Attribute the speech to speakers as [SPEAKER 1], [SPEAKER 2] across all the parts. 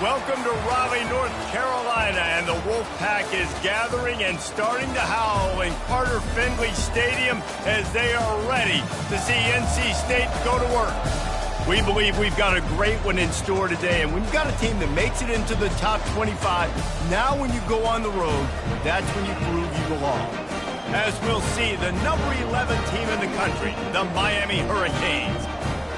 [SPEAKER 1] Welcome to Raleigh, North Carolina, and the Wolfpack is gathering and starting to howl in Carter Finley Stadium as they are ready to see NC State go to work. We believe we've got a great one in store today, and when you've got a team that makes it into the top 25, now when you go on the road, that's when you prove you belong. As we'll see, the number 11 team in the country, the Miami Hurricanes,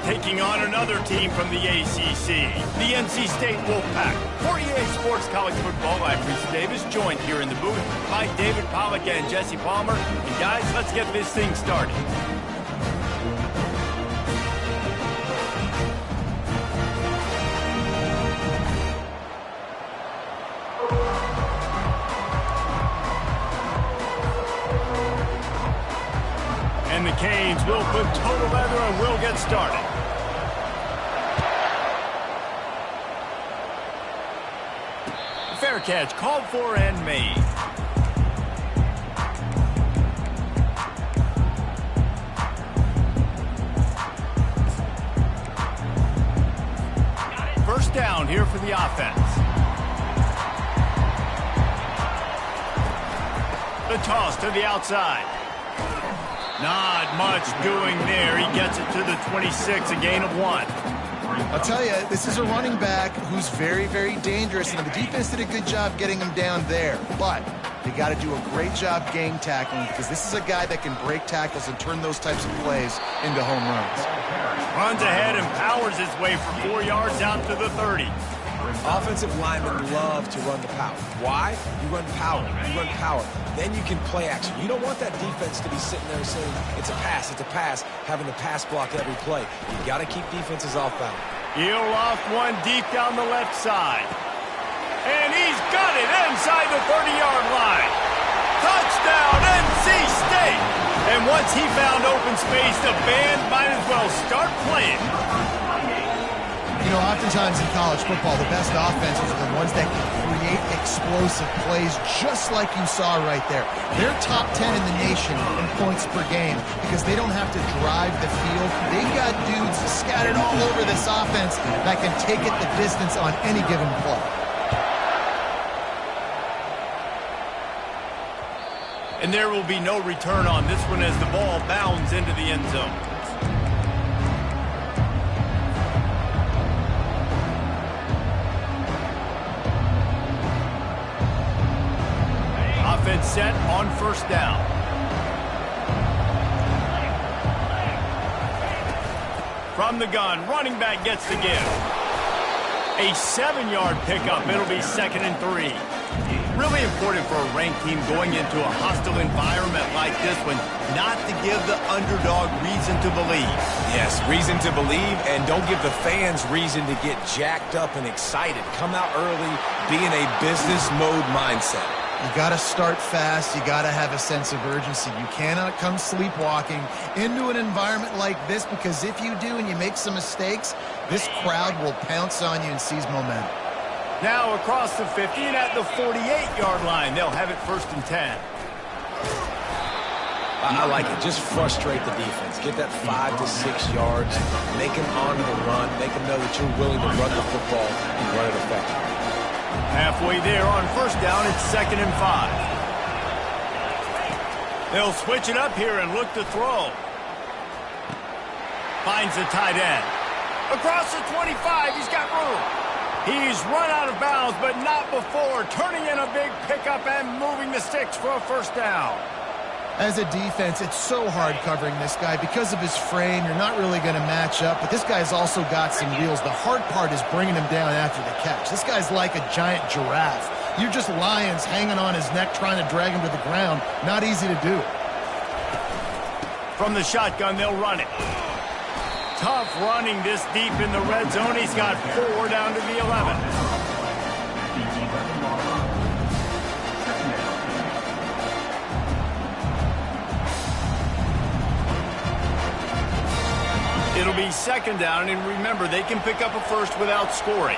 [SPEAKER 1] taking on another team from the ACC, the NC State Wolfpack. For EA Sports College Football, I'm Reese Davis, joined here in the booth by David Pollack and Jesse Palmer. And guys, let's get this thing started. And the Canes will put total leather and we'll get started. Fair catch called for and made. First down here for the offense. The toss to the outside. Not much doing there. He gets it to the 26, a gain of 1.
[SPEAKER 2] I'll tell you, this is a running back who's very, very dangerous, and the defense did a good job getting him down there. But they got to do a great job gang tackling because this is a guy that can break tackles and turn those types of plays into home runs.
[SPEAKER 1] Runs ahead and powers his way for 4 yards out to the 30.
[SPEAKER 3] Offensive linemen love to run the power. Why? You run power. You run power. Then you can play action. You don't want that defense to be sitting there saying, it's a pass, having to pass block every play. You got to keep defenses off balance.
[SPEAKER 1] He'll loft one deep down the left side. And he's got it inside the 30-yard line. Touchdown, NC State! And once he found open space, the band might as well start playing.
[SPEAKER 2] You know, oftentimes in college football, the best offenses are the ones that can create explosive plays just like you saw right there. They're top 10 in the nation in points per game because they don't have to drive the field. They've got dudes scattered all over this offense that can take it the distance on any given play.
[SPEAKER 1] And there will be no return on this one as the ball bounds into the end zone. Offense set on first down. From the gun, running back gets the give. A 7-yard pickup. It'll be 2nd and 3. Really important for a ranked team going into a hostile environment like this one, not to give the underdog reason to believe.
[SPEAKER 3] Yes, reason to believe, and don't give the fans reason to get jacked up and excited. Come out early, be in a business mode mindset.
[SPEAKER 2] You got to start fast. You got to have a sense of urgency. You cannot come sleepwalking into an environment like this because if you do and you make some mistakes, this crowd will pounce on you and seize momentum.
[SPEAKER 1] Now across the 50 and at the 48-yard line, they'll have it 1st and 10.
[SPEAKER 3] I like it. Just frustrate the defense. Get that 5 to 6 yards. Make them honor the run. Make them know that you're willing to run the football and run it effectively.
[SPEAKER 1] Halfway there on first down, it's 2nd and 5. They'll switch it up here and look to throw. Finds the tight end. Across the 25, he's got room. He's run out of bounds, but not before. Turning in a big pickup and moving the sticks for a first down.
[SPEAKER 2] As a defense, it's so hard covering this guy. Because of his frame, you're not really going to match up, but this guy's also got some wheels. The hard part is bringing him down after the catch. This guy's like a giant giraffe. You're just lions hanging on his neck trying to drag him to the ground. Not easy to do.
[SPEAKER 1] From the shotgun, they'll run it. Tough running this deep in the red zone. He's got 4 down to the 11. It'll be 2nd down, and remember, they can pick up a first without scoring.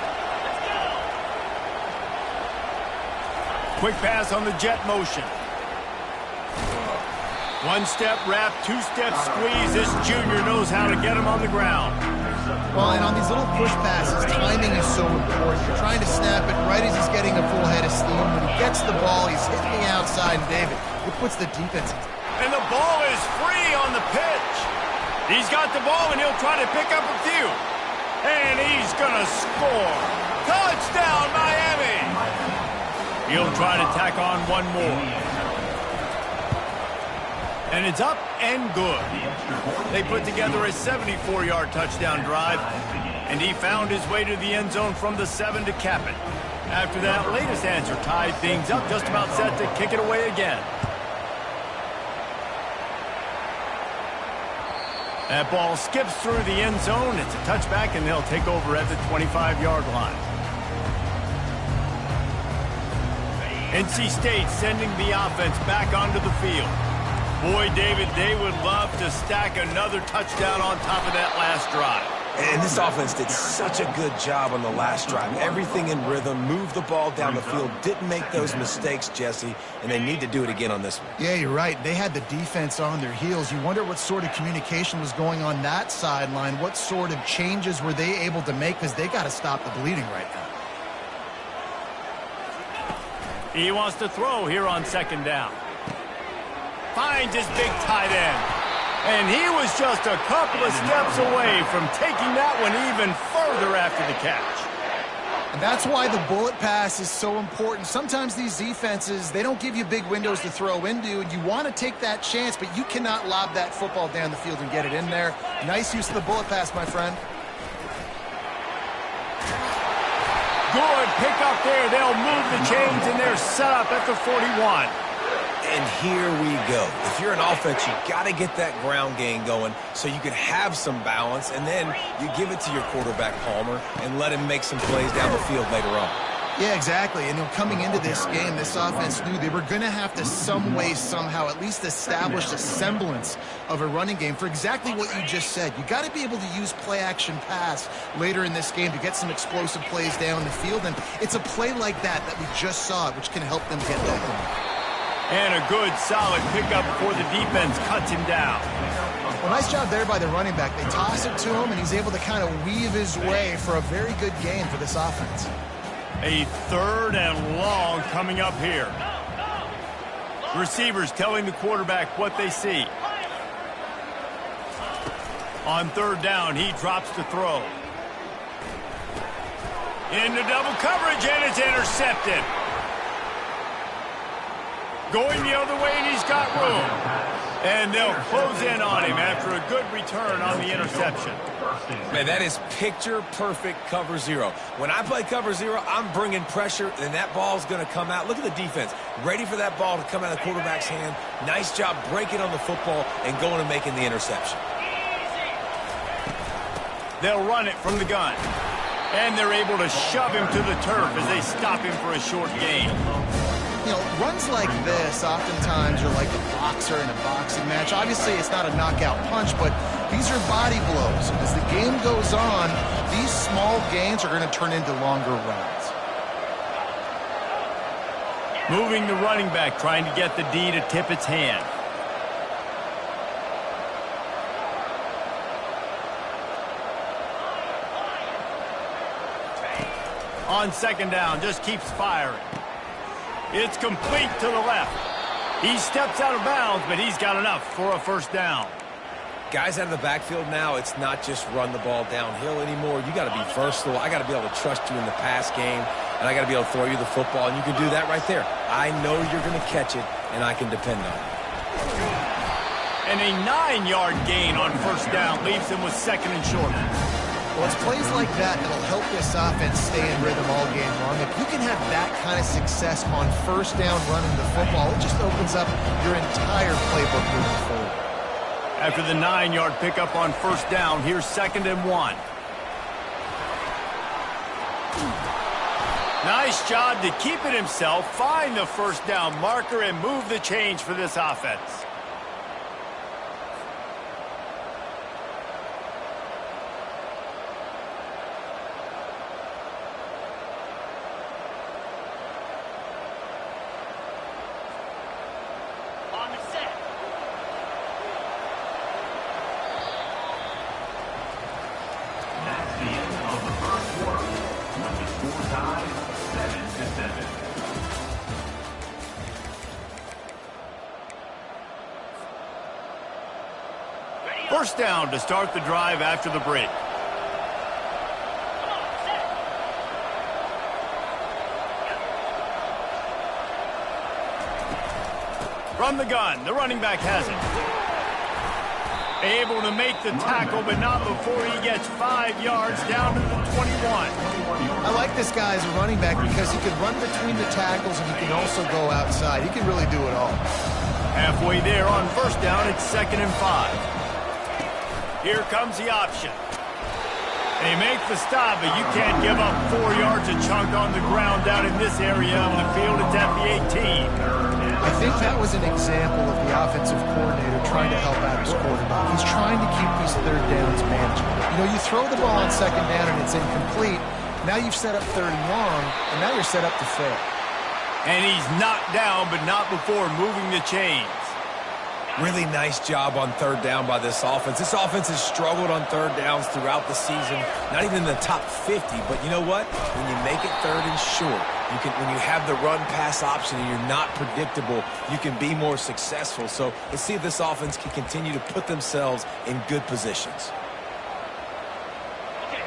[SPEAKER 1] Quick pass on the jet motion. 1-step wrap, 2-step squeeze. This junior knows how to get him on the ground.
[SPEAKER 2] Well, and on these little push passes, timing is so important. You're trying to snap it right as he's getting a full head of steam. When he gets the ball, he's hitting the outside, and David, it puts the defense into.
[SPEAKER 1] And the ball is free on the pitch. He's got the ball, and he'll try to pick up a few. And he's going to score. Touchdown, Miami! He'll try to tack on one more. And it's up and good. They put together a 74-yard touchdown drive, and he found his way to the end zone from the 7 to cap it. After that latest answer tied things up, just about set to kick it away again. That ball skips through the end zone. It's a touchback, and they'll take over at the 25-yard line. NC State sending the offense back onto the field. Boy, David, they would love to stack another touchdown on top of that last drive.
[SPEAKER 3] And this offense did such a good job on the last drive. Everything in rhythm, moved the ball down the field, didn't make those mistakes, Jesse, and they need to do it again on this one.
[SPEAKER 2] Yeah, you're right. They had the defense on their heels. You wonder what sort of communication was going on that sideline. What sort of changes were they able to make, because they got to stop the bleeding right now.
[SPEAKER 1] He wants to throw here on second down. Finds his big tight end. And he was just a couple of steps away from taking that one even further after the catch.
[SPEAKER 2] And that's why the bullet pass is so important. Sometimes these defenses, they don't give you big windows to throw into, and you want to take that chance, but you cannot lob that football down the field and get it in there. Nice use of the bullet pass, my friend.
[SPEAKER 1] Good pick up there. They'll move the chains, and they're set up at the 41.
[SPEAKER 3] And here we go. If you're an offense, you got to get that ground game going so you can have some balance, and then you give it to your quarterback, Palmer, and let him make some plays down the field later on.
[SPEAKER 2] Yeah, exactly. And coming into this game, this offense knew they were going to have to some way, somehow, at least establish a semblance of a running game for exactly what you just said. You got to be able to use play-action pass later in this game to get some explosive plays down the field, and it's a play like that we just saw, which can help them get that going.
[SPEAKER 1] And a good, solid pickup before the defense cuts him down.
[SPEAKER 2] Well, nice job there by the running back. They toss it to him, and he's able to kind of weave his way for a very good gain for this offense.
[SPEAKER 1] A 3rd and long coming up here. Receivers telling the quarterback what they see. On 3rd down, he drops to throw. Into double coverage, and it's intercepted. Going the other way, and he's got room. And they'll close in on him after a good return on the interception.
[SPEAKER 3] Man, that is picture-perfect cover zero. When I play cover zero, I'm bringing pressure, and that ball's going to come out. Look at the defense. Ready for that ball to come out of the quarterback's hand. Nice job breaking on the football and going and making the interception.
[SPEAKER 1] They'll run it from the gun. And they're able to shove him to the turf as they stop him for a short gain.
[SPEAKER 2] You know, runs like this, oftentimes you're like a boxer in a boxing match. Obviously, it's not a knockout punch, but these are body blows. As the game goes on, these small gains are going to turn into longer runs.
[SPEAKER 1] Moving the running back, trying to get the D to tip its hand. On 2nd down, just keeps firing. It's complete to the left. He steps out of bounds, but he's got enough for a 1st down.
[SPEAKER 3] Guys out of the backfield now, it's not just run the ball downhill anymore. You got to be versatile. I got to be able to trust you in the pass game, and I got to be able to throw you the football, and you can do that right there. I know you're going to catch it, and I can depend on it.
[SPEAKER 1] And a 9-yard gain on 1st down leaves him with 2nd and short.
[SPEAKER 2] Well, it's plays like that that'll help this offense stay in rhythm all game long. If you can have that kind of success on 1st down running the football, it just opens up your entire playbook moving forward.
[SPEAKER 1] After the 9-yard pickup on 1st down, here's 2nd and 1. Nice job to keep it himself, find the 1st down marker, and move the chains for this offense. First down to start the drive after the break. From the gun, the running back has it. Able to make the tackle, but not before he gets 5 yards down to the 21.
[SPEAKER 2] I like this guy as a running back because he can run between the tackles and he can also go outside. He can really do it all.
[SPEAKER 1] Halfway there on first down, it's 2nd and 5. Here comes the option. They make the stop, but you can't give up 4 yards a chunk on the ground down in this area of the field. It's at the 18.
[SPEAKER 2] I think that was an example of the offensive coordinator trying to help out his quarterback. He's trying to keep these third downs manageable. You know, you throw the ball on 2nd down and it's incomplete. Now you've set up 3rd and long, and now you're set up to fail.
[SPEAKER 1] And he's knocked down, but not before moving the chains.
[SPEAKER 3] Really nice job on 3rd down by this offense. This offense has struggled on 3rd downs throughout the season. Not even in the top 50, but you know what? When you make it 3rd and short, when you have the run-pass option and you're not predictable, you can be more successful. So let's see if this offense can continue to put themselves in good positions.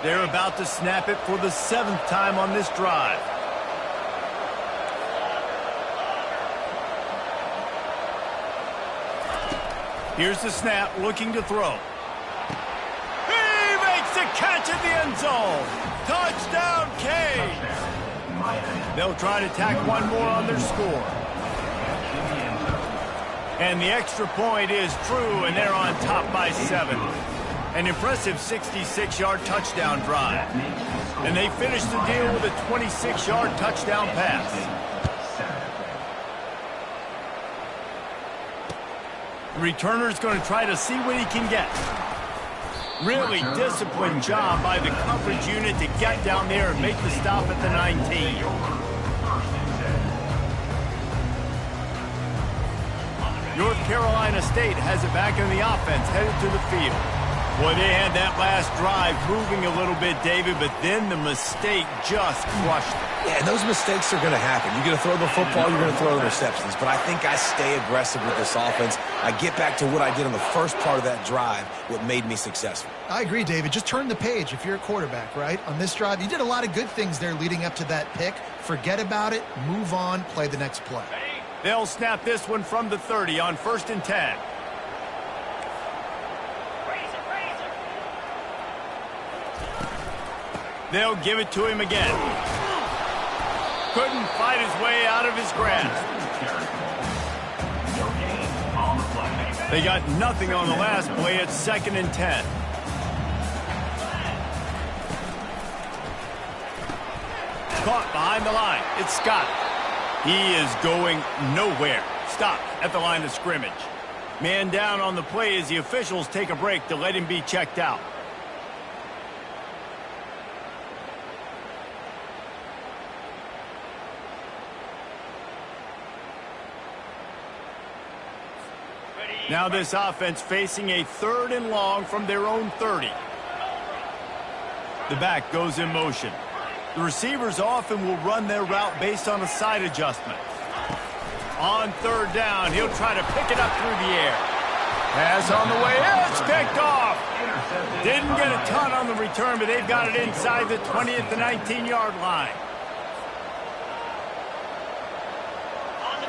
[SPEAKER 1] They're about to snap it for the 7th time on this drive. Here's the snap, looking to throw. He makes the catch in the end zone. Touchdown, Canes. They'll try to tack one more on their score. And the extra point is true, and they're on top by 7. An impressive 66-yard touchdown drive. And they finish the deal with a 26-yard touchdown pass. The returner's going to try to see what he can get. Really disciplined job by the coverage unit to get down there and make the stop at the 19. North Carolina State has it back in the offense, headed to the field. Boy, they had that last drive moving a little bit, David, but then the mistake just crushed them.
[SPEAKER 3] Yeah, and those mistakes are going to happen. You're going to throw the football, you're going to throw interceptions. But I think I stay aggressive with this offense. I get back to what I did on the first part of that drive, what made me successful.
[SPEAKER 2] I agree, David. Just turn the page if you're a quarterback, right? On this drive, you did a lot of good things there leading up to that pick. Forget about it, move on, play the next play.
[SPEAKER 1] They'll snap this one from the 30 on 1st and 10. They'll give it to him again. Couldn't fight his way out of his grasp. They got nothing on the last play. It's 2nd and 10. Caught behind the line. It's Scott. He is going nowhere. Stop at the line of scrimmage. Man down on the play as the officials take a break to let him be checked out. Now this offense facing a 3rd and long from their own 30. The back goes in motion. The receivers often will run their route based on a side adjustment. On 3rd down, he'll try to pick it up through the air. Pass on the way, it's picked off. Didn't get a ton on the return, but they've got it inside the 20 at the 19-yard line.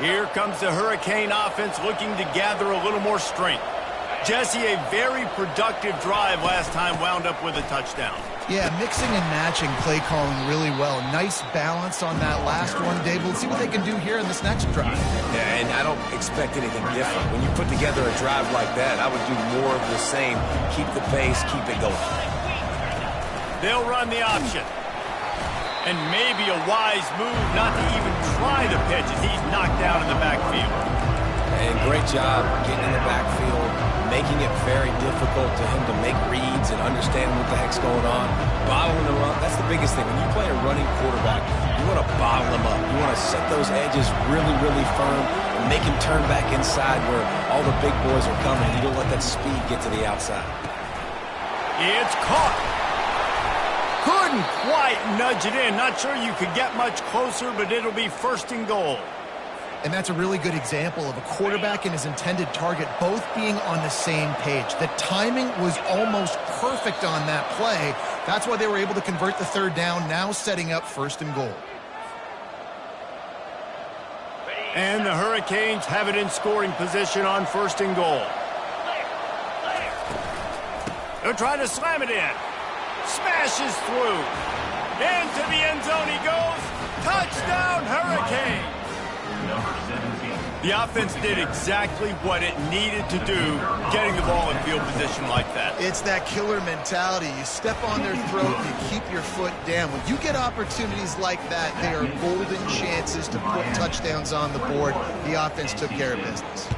[SPEAKER 1] Here comes the Hurricane offense looking to gather a little more strength. Jesse, a very productive drive last time wound up with a touchdown.
[SPEAKER 2] Yeah, mixing and matching play calling really well. Nice balance on that last one, Dave. We'll see what they can do here in this next drive.
[SPEAKER 3] Yeah, and I don't expect anything different. When you put together a drive like that, I would do more of the same. Keep the pace, keep it going.
[SPEAKER 1] They'll run the option. And maybe a wise move not to even try the pitch as he's knocked down in the backfield.
[SPEAKER 3] And great job getting in the backfield, making it very difficult to him to make reads and understand what the heck's going on. Bottling them up, that's the biggest thing. When you play a running quarterback, you want to bottle them up. You want to set those edges really, really firm and make him turn back inside where all the big boys are coming. You don't let that speed get to the outside.
[SPEAKER 1] It's caught. Couldn't Couldn't quite nudge it in. Not sure you could get much closer, but it'll be 1st and goal.
[SPEAKER 2] And that's a really good example of a quarterback and his intended target both being on the same page. The timing was almost perfect on that play. That's why they were able to convert the 3rd down, now setting up 1st and goal.
[SPEAKER 1] And the Hurricanes have it in scoring position on 1st and goal. They'll try to slam it in. Smashes through. Into the end zone he goes. Touchdown, Hurricane. The offense did exactly what it needed to do, getting the ball in field position like that.
[SPEAKER 2] It's that killer mentality. You step on their throat, you keep your foot down. When you get opportunities like that, they are golden chances to put touchdowns on the board. The offense took care of business.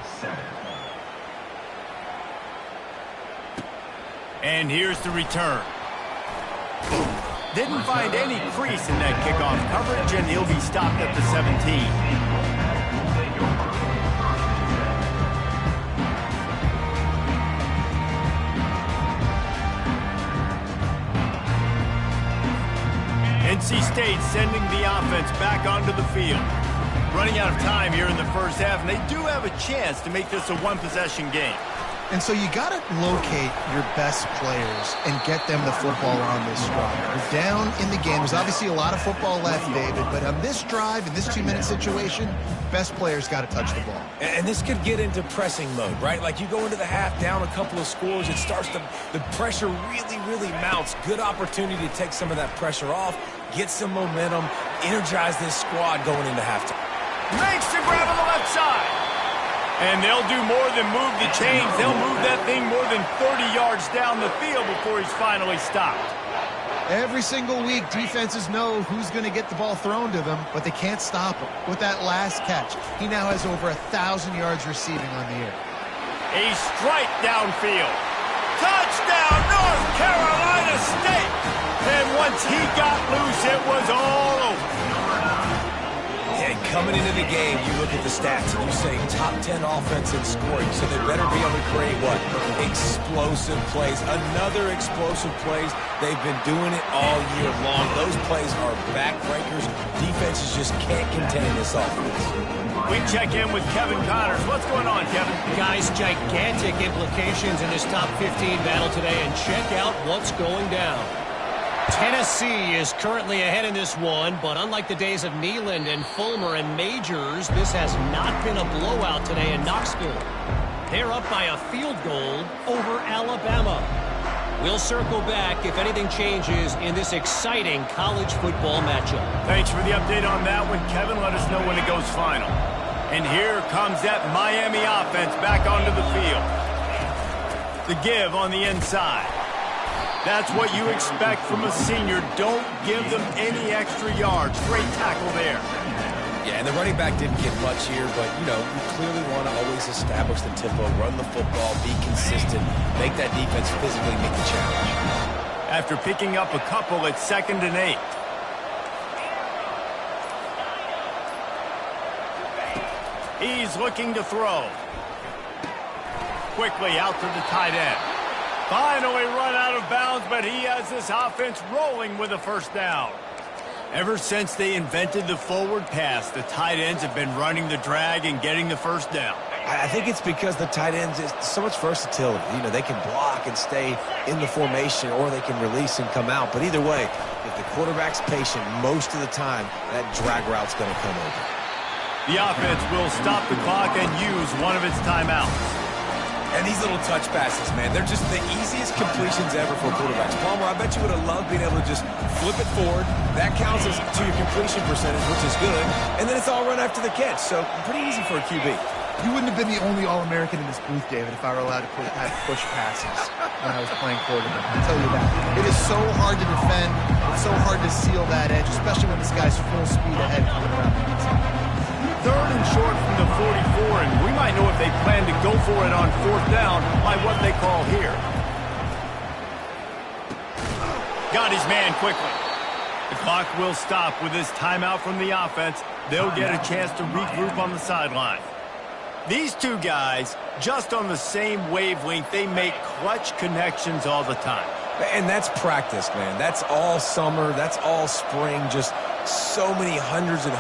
[SPEAKER 1] And here's the return. Didn't find any crease in that kickoff coverage, and he'll be stopped at the 17. NC State sending the offense back onto the field. Running out of time here in the 1st half, and they do have a chance to make this a one-possession game.
[SPEAKER 2] And so you got to locate your best players and get them the football on this drive. You're down in the game. There's obviously a lot of football left, David, but on this drive, in this 2-minute situation, best players got to touch the ball.
[SPEAKER 3] And this could get into pressing mode, right? Like you go into the half down a couple of scores, it starts to, the pressure really mounts. Good opportunity to take some of that pressure off, get some momentum, energize this squad going into halftime.
[SPEAKER 1] Makes the grab on the left side. And they'll do more than move the chains. They'll move that thing more than 30 yards down the field before he's finally stopped.
[SPEAKER 2] Every single week, defenses know who's going to get the ball thrown to them, but they can't stop him. With that last catch, he now has over 1,000 yards receiving on the year.
[SPEAKER 1] A strike downfield. Touchdown, North Carolina State! And once he got loose, it was all over.
[SPEAKER 3] And coming into the game, you look at the stats and you say top 10 offense in scoring, so they better be able to create what? Explosive plays. Another explosive plays. They've been doing it all year long. Those plays are backbreakers. Defenses just can't contain this offense.
[SPEAKER 1] We check in with Kevin Connors. What's going on, Kevin?
[SPEAKER 4] Guys, gigantic implications in this top 15 battle today, and check out what's going down. Tennessee is currently ahead in this one, but unlike the days of Neyland and Fulmer and Majors, this has not been a blowout today in Knoxville. They're up by a field goal over Alabama. We'll circle back if anything changes in this exciting college football matchup.
[SPEAKER 1] Thanks for the update on that one, Kevin. Let us know when it goes final. And here comes that Miami offense back onto the field. The give on the inside. That's what you expect from a senior. Don't give them any extra yards. Great tackle there.
[SPEAKER 3] Yeah, and the running back didn't get much here, but, you know, you clearly want to always establish the tempo, run the football, be consistent, make that defense physically meet the challenge.
[SPEAKER 1] After picking up a couple, it's 2nd and 8. He's looking to throw. Quickly out to the tight end. Finally run out of bounds, but he has this offense rolling with a 1st down. Ever since they invented the forward pass, the tight ends have been running the drag and getting the 1st down.
[SPEAKER 3] I think it's because the tight ends is so much versatility. You know, they can block and stay in the formation, or they can release and come out. But either way, if the quarterback's patient most of the time, that drag route's going to come over.
[SPEAKER 1] The offense will stop the clock and use one of its timeouts.
[SPEAKER 3] And these little touch passes, man, they're just the easiest completions ever for quarterbacks. Palmer, I bet you would have loved being able to just flip it forward. That counts as to your completion percentage, which is good. And then it's all run after the catch, so pretty easy for a QB.
[SPEAKER 2] You wouldn't have been the only All-American in this booth, David, if I were allowed to have push passes when I was playing quarterback. I'll tell you that. It is so hard to defend. It's so hard to seal that edge, especially when this guy's full speed ahead coming around the inside.
[SPEAKER 1] 3rd and short from the 44, and we might know if they plan to go for it on 4th down by what they call here. Got his man quickly. The clock will stop with this timeout from the offense. They'll get a chance to regroup on the sideline. These two guys, just on the same wavelength, they make clutch connections all the time.
[SPEAKER 3] And that's practice, man. That's all summer. That's all spring. Just so many hundreds and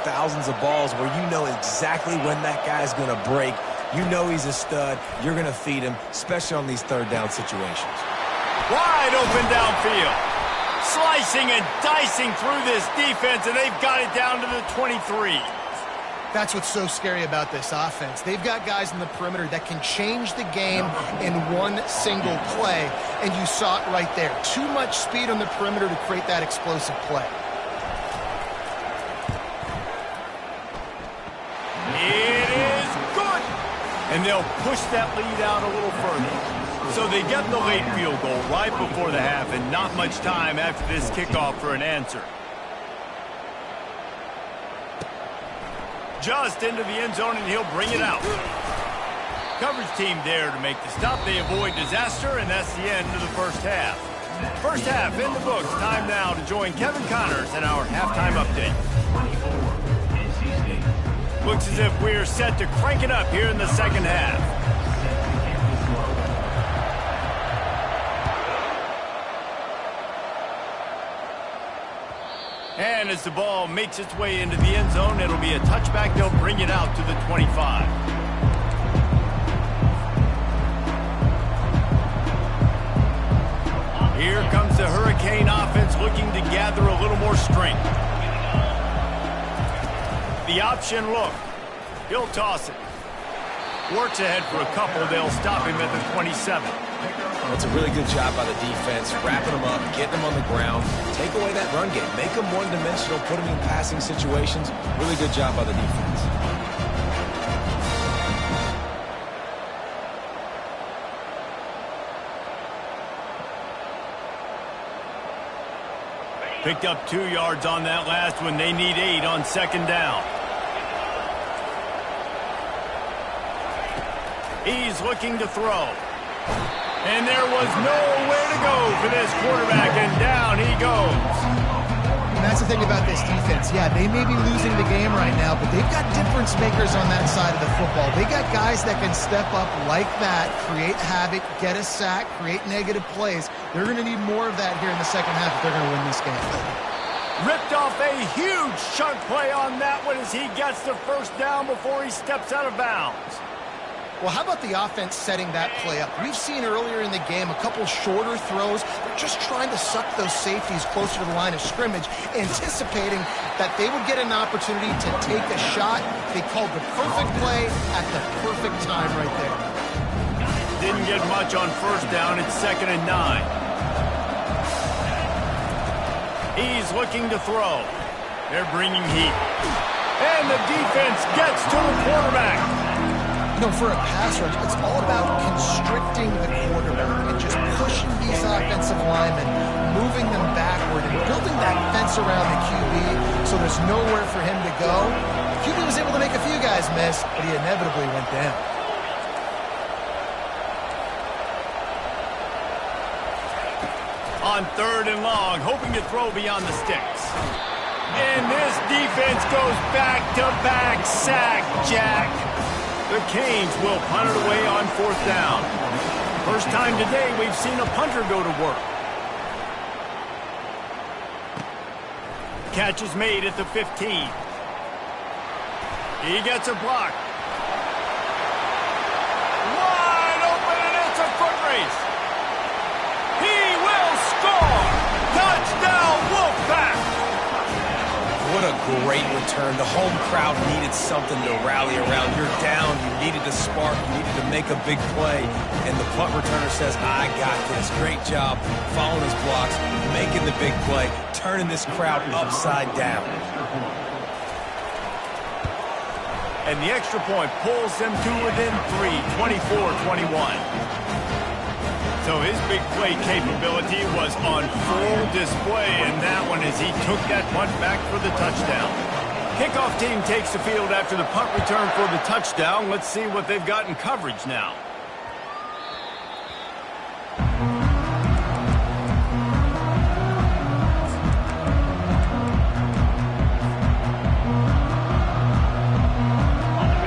[SPEAKER 3] thousands of balls where you know exactly when that guy's going to break. You know he's a stud. You're going to feed him, especially on these third down situations.
[SPEAKER 1] Wide open downfield. Slicing and dicing through this defense, and they've got it down to the 23.
[SPEAKER 2] That's what's so scary about this offense. They've got guys in the perimeter that can change the game in one single play, and you saw it right there. Too much speed on the perimeter to create that explosive play.
[SPEAKER 1] It is good! And they'll push that lead out a little further. So they get the late field goal right before the half, and not much time after this kickoff for an answer. Just into the end zone, and he'll bring it out. Coverage team there to make the stop. They avoid disaster, and that's the end of the first half. First half in the books. Time now to join Kevin Connors in our halftime update. Looks as if we're set to crank it up here in the second half. And as the ball makes its way into the end zone, it'll be a touchback. They'll bring it out to the 25. Here comes the Hurricane offense looking to gather a little more strength. The option look. He'll toss it. Works ahead for a couple. They'll stop him at the 27.
[SPEAKER 3] That's a really good job by the defense, wrapping them up, getting them on the ground, take away that run game, make them one-dimensional, put them in passing situations. Really good job by the defense.
[SPEAKER 1] Picked up 2 yards on that last one. They need 8 on second down. He's looking to throw. And there was nowhere to go for this quarterback, and down he goes.
[SPEAKER 2] And that's the thing about this defense. Yeah, they may be losing the game right now, but they've got difference makers on that side of the football. They got guys that can step up like that, create havoc, get a sack, create negative plays. They're going to need more of that here in the second half if they're going to win this game.
[SPEAKER 1] Ripped off a huge chunk play on that one as he gets the first down before he steps out of bounds.
[SPEAKER 2] Well, how about the offense setting that play up? We've seen earlier in the game a couple shorter throws. They're just trying to suck those safeties closer to the line of scrimmage, anticipating that they would get an opportunity to take a shot. They called the perfect play at the perfect time right there.
[SPEAKER 1] Didn't get much on first down. It's 2nd and 9. He's looking to throw. They're bringing heat. And the defense gets to the quarterback.
[SPEAKER 2] You know, for a pass rush, it's all about constricting the quarterback and just pushing these offensive linemen, moving them backward and building that fence around the QB so there's nowhere for him to go. The QB was able to make a few guys miss, but he inevitably went down.
[SPEAKER 1] On 3rd and long, hoping to throw beyond the sticks. And this defense goes back-to-back sack, Jack. The Canes will punt it away on 4th down. First time today we've seen a punter go to work. Catch is made at the 15. He gets a block. Wide open, and it's a foot race. He will score! Touchdown, Wolfpack!
[SPEAKER 3] What a great return. The home crowd needed something to rally around. You're down. You needed a spark. You needed to make a big play. And the punt returner says, I got this. Great job following his blocks, making the big play, turning this crowd upside down.
[SPEAKER 1] And the extra point pulls them to within 3, 24-21. So his big play capability was on full display, and that one as he took that punt back for the touchdown. Kickoff team takes the field after the punt return for the touchdown. Let's see what they've got in coverage now.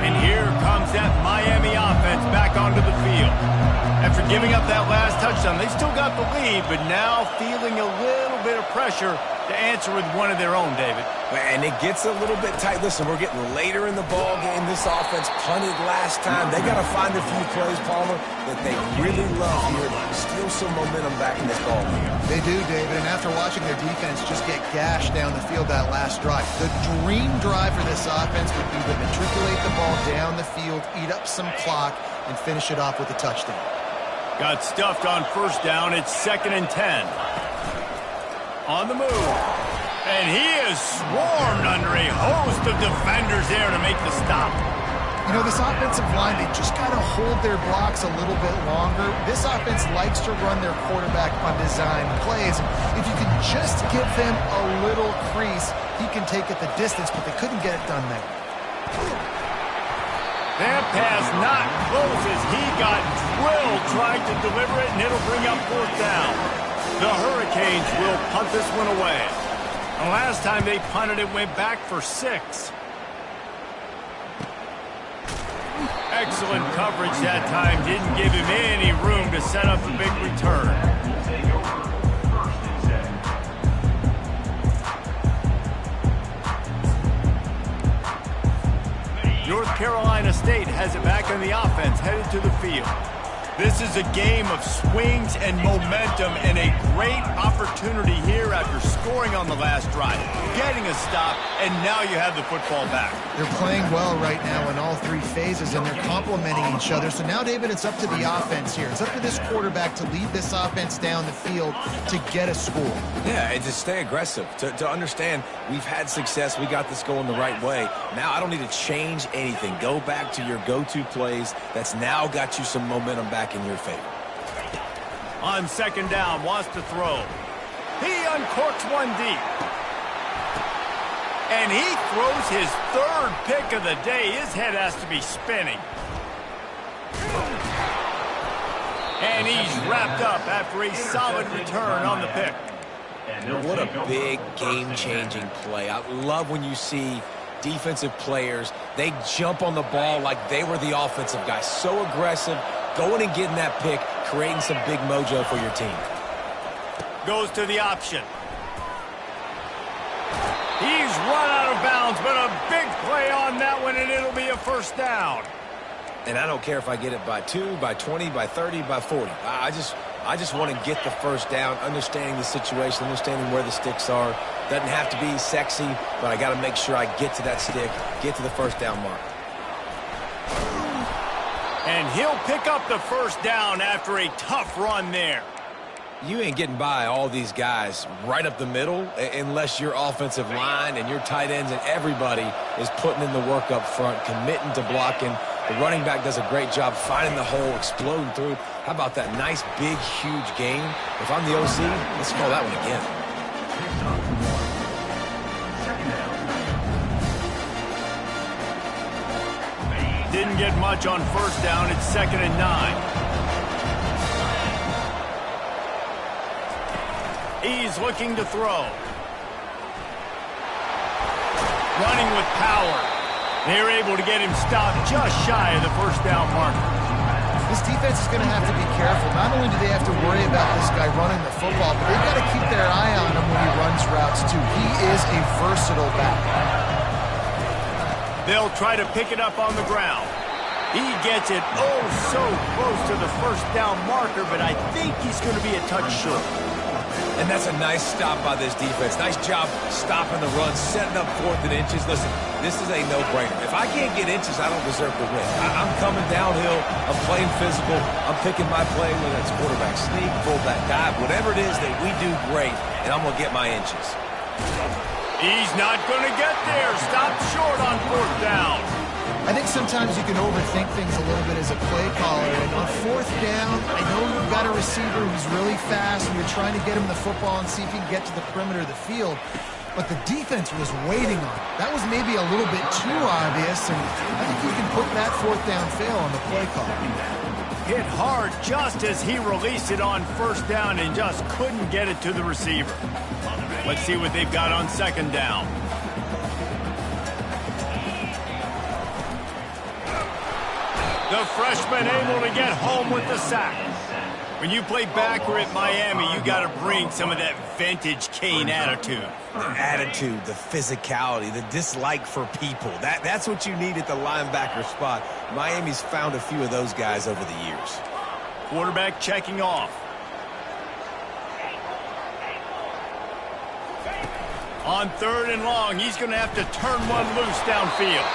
[SPEAKER 1] And here comes that Miami offense back onto the field. After giving up that last touchdown, they still got the lead, but now feeling a little bit of pressure to answer with one of their own, David.
[SPEAKER 3] And it gets a little bit tight. Listen, we're getting later in the ball game. This offense punted last time. They got to find a few plays, Palmer, that they really love here to steal some momentum back in this ball game.
[SPEAKER 2] They do, David, and after watching their defense just get gashed down the field that last drive, the dream drive for this offense would be to matriculate the ball down the field, eat up some clock, and finish it off with a touchdown.
[SPEAKER 1] Got stuffed on first down. It's 2nd and 10. On the move. And he is swarmed under a host of defenders there to make the stop.
[SPEAKER 2] You know, this offensive line, they just got to hold their blocks a little bit longer. This offense likes to run their quarterback on design plays. And if you can just give them a little crease, he can take it the distance, but they couldn't get it done there.
[SPEAKER 1] That pass not close as he got drilled trying to deliver it, and it'll bring up 4th down. The Hurricanes will punt this one away. And last time they punted, it went back for 6. Excellent coverage that time. Didn't give him any room to set up the big return. North Carolina State has it back on the offense, headed to the field. This is a game of swings and momentum, and a great opportunity here after scoring on the last drive, getting a stop, and now you have the football back.
[SPEAKER 2] They're playing well right now in all 3 phases, and they're complementing each other. So now, David, it's up to the offense here. It's up to this quarterback to lead this offense down the field to get a score.
[SPEAKER 3] Yeah, and to stay aggressive, to understand we've had success, we got this going the right way. Now I don't need to change anything. Go back to your go-to plays. That's now got you some momentum back in your favor.
[SPEAKER 1] On 2nd down, wants to throw. He uncorks one deep. And he throws his 3rd pick of the day. His head has to be spinning. And he's wrapped up after a solid return on the pick.
[SPEAKER 3] What a big game-changing play. I love when you see defensive players, they jump on the ball like they were the offensive guy. So aggressive, going and getting that pick, creating some big mojo for your team.
[SPEAKER 1] Goes to the option. He's run out of bounds, but a big play on that one, and it'll be a 1st down.
[SPEAKER 3] And I don't care if I get it by 2, by 20, by 30, by 40. I just want to get the 1st down, understanding the situation, understanding where the sticks are. Doesn't have to be sexy, but I got to make sure I get to that stick, get to the 1st down mark.
[SPEAKER 1] And he'll pick up the 1st down after a tough run there.
[SPEAKER 3] You ain't getting by all these guys right up the middle unless your offensive line and your tight ends and everybody is putting in the work up front, committing to blocking. The running back does a great job finding the hole, exploding through. How about that nice, big, huge gain? If I'm the OC, let's call that one again.
[SPEAKER 1] Didn't get much on 1st down. It's 2nd and 9. He's looking to throw. Running with power. They're able to get him stopped just shy of the 1st down marker.
[SPEAKER 2] This defense is going to have to be careful. Not only do they have to worry about this guy running the football, but they've got to keep their eye on him when he runs routes, too. He is a versatile back.
[SPEAKER 1] They'll try to pick it up on the ground. He gets it oh so close to the 1st down marker, but I think he's going to be a touch short.
[SPEAKER 3] And that's a nice stop by this defense. Nice job stopping the run, setting up 4th and inches. Listen, this is a no-brainer. If I can't get inches, I don't deserve to win. I'm coming downhill. I'm playing physical. I'm picking my play, whether it's quarterback sneak, fullback dive, whatever it is that we do great, and I'm going to get my inches.
[SPEAKER 1] He's not going to get there. Stopped short on 4th down.
[SPEAKER 2] I think sometimes you can overthink things a little bit as a play caller. And on 4th down, I know you've got a receiver who's really fast, and you're trying to get him the football and see if he can get to the perimeter of the field. But the defense was waiting on it. That was maybe a little bit too obvious, and I think you can put that 4th down fail on the play call.
[SPEAKER 1] Hit hard just as he released it on 1st down and just couldn't get it to the receiver. Let's see what they've got on 2nd down. The freshman able to get home with the sack. When you play backer at Miami, you got to bring some of that vintage Kane attitude.
[SPEAKER 3] The attitude, the physicality, the dislike for people. That's what you need at the linebacker spot. Miami's found a few of those guys over the years.
[SPEAKER 1] Quarterback checking off. On 3rd and long, he's going to have to turn one loose downfield.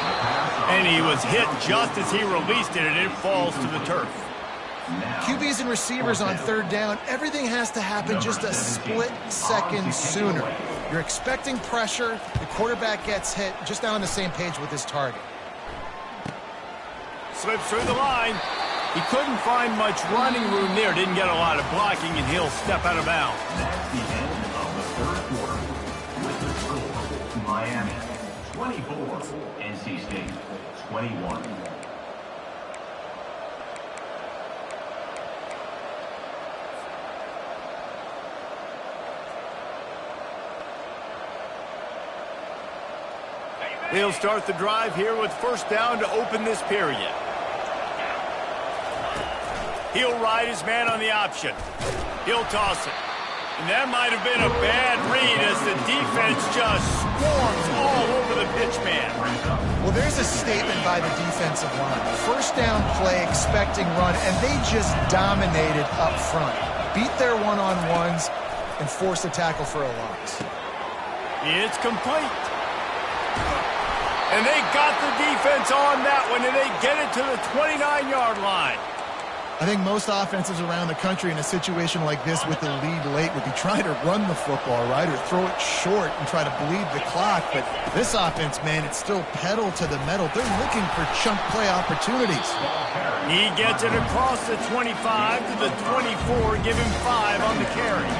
[SPEAKER 1] And he was hit just as he released it, and it falls to the turf.
[SPEAKER 2] QBs and receivers on 3rd down, everything has to happen just a split second sooner. You're expecting pressure, the quarterback gets hit, just not on the same page with his target.
[SPEAKER 1] Slips through the line. He couldn't find much running room there, didn't get a lot of blocking, and he'll step out of bounds.
[SPEAKER 5] That's the end of the 3rd quarter with the score, Miami 24, NC State 21.
[SPEAKER 1] They'll start the drive here with 1st down to open this period. He'll ride his man on the option. He'll toss it. And that might have been a bad read as the defense just swarms all over the pitch man.
[SPEAKER 2] Well, there's a statement by the defensive line. 1st down play, expecting run, and they just dominated up front. Beat their one-on-ones and forced a tackle for a loss.
[SPEAKER 1] It's complete. And they got the defense on that one, and they get it to the 29-yard line.
[SPEAKER 2] I think most offenses around the country in a situation like this with the lead late would be trying to run the football, right, or throw it short and try to bleed the clock. But this offense, man, it's still pedal to the metal. They're looking for chunk play opportunities.
[SPEAKER 1] He gets it across the 25 to the 24, give him 5 on the carry.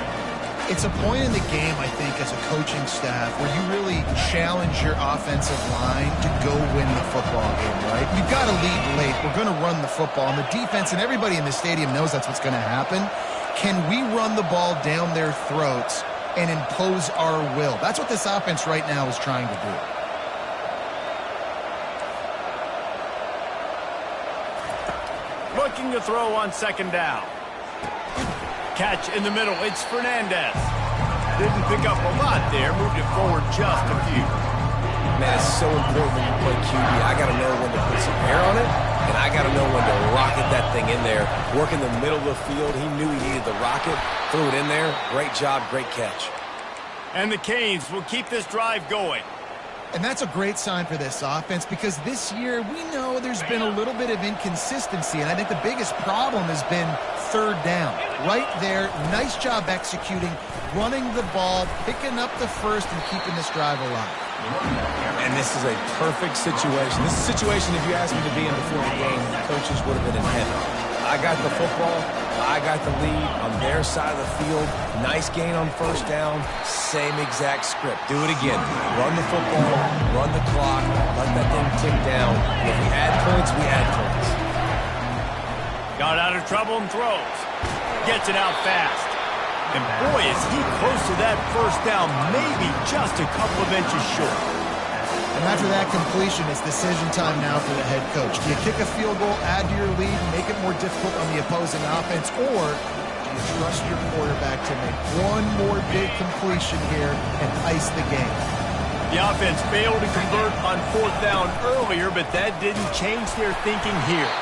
[SPEAKER 2] It's a point in the game, I think, as a coaching staff where you really challenge your offensive line to go win the football game, right? We've got to lead late. We're going to run the football. And the defense and everybody in the stadium knows that's what's going to happen. Can we run the ball down their throats and impose our will? That's what this offense right now is trying to do.
[SPEAKER 1] Looking to throw on 2nd down. Catch in the middle, it's Fernandez. Didn't pick up a lot there, moved it forward just a few.
[SPEAKER 3] Man, it's so important when you play QB. I got to know when to put some air on it, and I got to know when to rocket that thing in there. Work in the middle of the field. He knew he needed the rocket, threw it in there. Great job, great catch.
[SPEAKER 1] And the Canes will keep this drive going.
[SPEAKER 2] And that's a great sign for this offense because this year we know there's been a little bit of inconsistency, and I think the biggest problem has been 3rd down. Right there, nice job executing, running the ball, picking up the first, and keeping this drive alive.
[SPEAKER 3] And this is a perfect situation. This is a situation, if you asked me to be in before the game, the coaches would have been in heaven. I got the football. I got the lead on their side of the field. Nice gain on 1st down. Same exact script. Do it again. Run the football, run the clock, let that thing tick down. If we add points, we add points.
[SPEAKER 1] Got out of trouble and throws. Gets it out fast. And boy, is he close to that 1st down, maybe just a couple of inches short.
[SPEAKER 2] And after that completion, it's decision time now for the head coach. Do you kick a field goal, add to your lead, and make it more difficult on the opposing offense, or do you trust your quarterback to make one more big completion here and ice the game?
[SPEAKER 1] The offense failed to convert on 4th down earlier, but that didn't change their thinking here.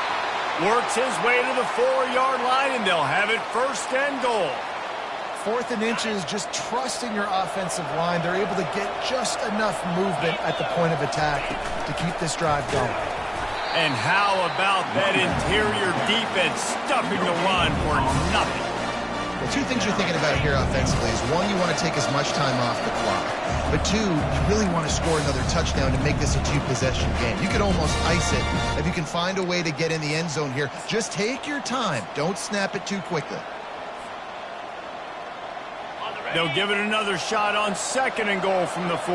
[SPEAKER 1] Works his way to the 4-yard line, and they'll have it 1st and goal.
[SPEAKER 2] 4th and inches, just trusting your offensive line. They're able to get just enough movement at the point of attack to keep this drive going.
[SPEAKER 1] And how about that interior defense stuffing the run for nothing?
[SPEAKER 2] Well, 2 things you're thinking about here offensively is, 1, you want to take as much time off the clock. But 2, you really want to score another touchdown to make this a 2-possession game. You could almost ice it if you can find a way to get in the end zone here. Just take your time. Don't snap it too quickly.
[SPEAKER 1] They'll give it another shot on 2nd and goal from the 4.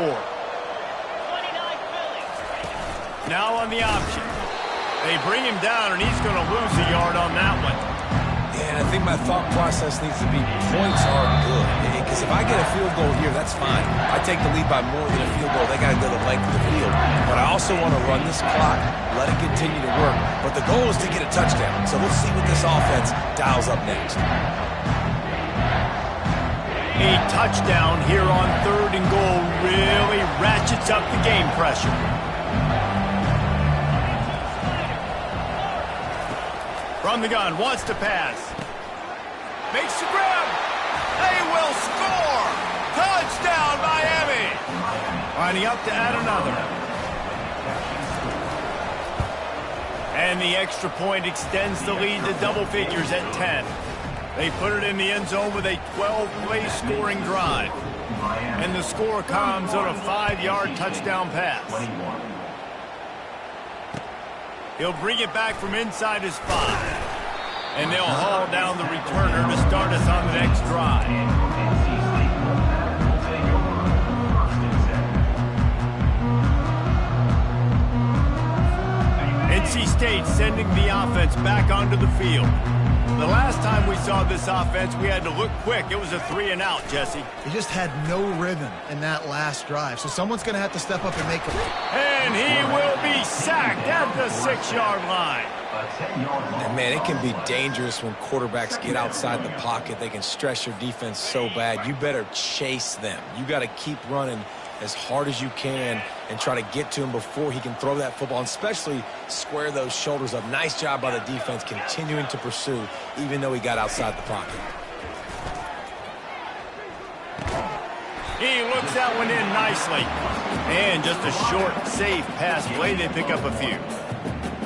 [SPEAKER 1] Now on the option. They bring him down, and he's going to lose a yard on that one.
[SPEAKER 3] Yeah, and I think my thought process needs to be points are good. Because if I get a field goal here, that's fine. I take the lead by more than a field goal. They got to go the length of the field. But I also also want to run this clock, let it continue to work. But the goal is to get a touchdown. So let's see what this offense dials up next.
[SPEAKER 1] A touchdown here on 3rd and goal really ratchets up the game pressure. From the gun, wants to pass. Makes the grab. They will score. Touchdown, Miami. Lining up to add another. And the extra point extends the lead to double figures at 10. They put it in the end zone with a 12-play scoring drive. And the score comes on a 5-yard touchdown pass. He'll bring it back from inside his 5. And they'll haul down the returner to start us on the next drive. NC State sending the offense back onto the field. The last time we saw this offense, we had to look quick. It was a 3-and-out, Jesse.
[SPEAKER 2] He just had no rhythm in that last drive, so someone's going to have to step up and make it.
[SPEAKER 1] And he will be sacked at the 6-yard line.
[SPEAKER 3] And man, it can be dangerous when quarterbacks get outside the pocket. They can stress your defense so bad. You better chase them. You got to keep running as hard as you can and try to get to him before he can throw that football, and especially square those shoulders up. Nice job by the defense continuing to pursue, even though he got outside the pocket.
[SPEAKER 1] He looks that one in nicely. And just a short, safe pass play. They pick up a few.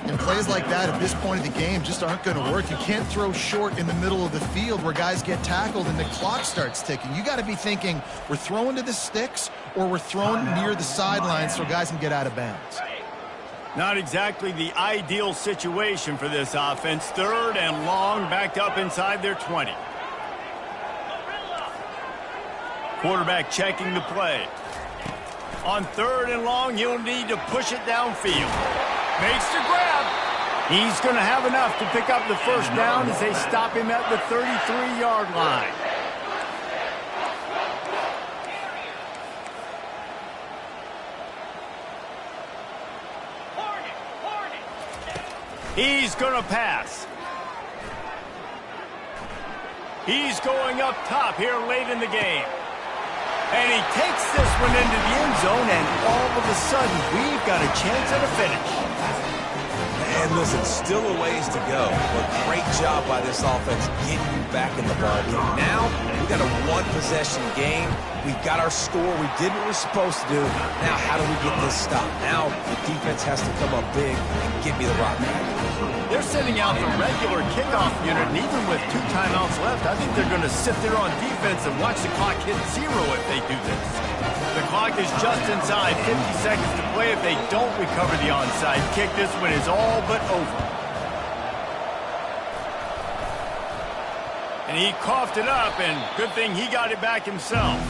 [SPEAKER 2] And plays like that at this point of the game just aren't going to work. You can't throw short in the middle of the field where guys get tackled and the clock starts ticking. You got to be thinking we're throwing to the sticks or we're throwing near the sidelines so guys can get out of bounds.
[SPEAKER 1] Not exactly the ideal situation for this offense. 3rd and long, backed up inside their 20. Quarterback checking the play. On 3rd and long, he'll need to push it downfield. Makes the grab. He's going to have enough to pick up the first down as they stop him at the 33-yard line. He's going to pass. He's going up top here late in the game. And he takes this one into the end zone, and all of a sudden, we've got a chance at a finish.
[SPEAKER 3] And listen, still a ways to go, but great job by this offense getting you back in the ball game. Now, we got a one-possession game. We've got our score. We did what we're supposed to do. Now, how do we get this stopped? Now, the defense has to come up big and get me the rock back.
[SPEAKER 1] They're sending out the regular kickoff unit, and even with 2 timeouts left, I think they're going to sit there on defense and watch the clock hit 0 if they do this. The clock is just inside 50 seconds to play. If they don't recover the onside kick, this one is all but over. And he coughed it up, and good thing he got it back himself.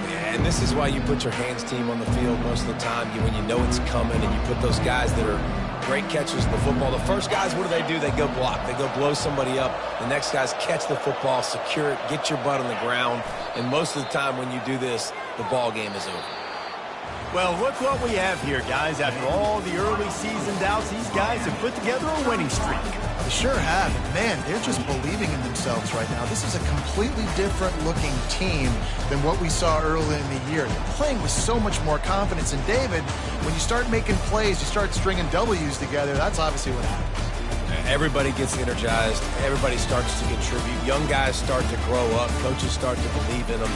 [SPEAKER 3] Yeah, and this is why you put your hands team on the field most of the time. When you know it's coming and you put those guys that are great catchers of the football. The first guys, what do? They go block. They go blow somebody up. The next guys catch the football, secure it, get your butt on the ground. And most of the time when you do this, the ball game is over.
[SPEAKER 1] Well, look what we have here, guys. After all the early season doubts, these guys have put together a winning streak.
[SPEAKER 2] They sure have. And man, they're just believing in themselves right now. This is a completely different looking team than what we saw early in the year. They're playing with so much more confidence. And David, when you start making plays, you start stringing W's together, that's obviously what happens.
[SPEAKER 3] Everybody gets energized. Everybody starts to contribute. Young guys start to grow up. Coaches start to believe in them.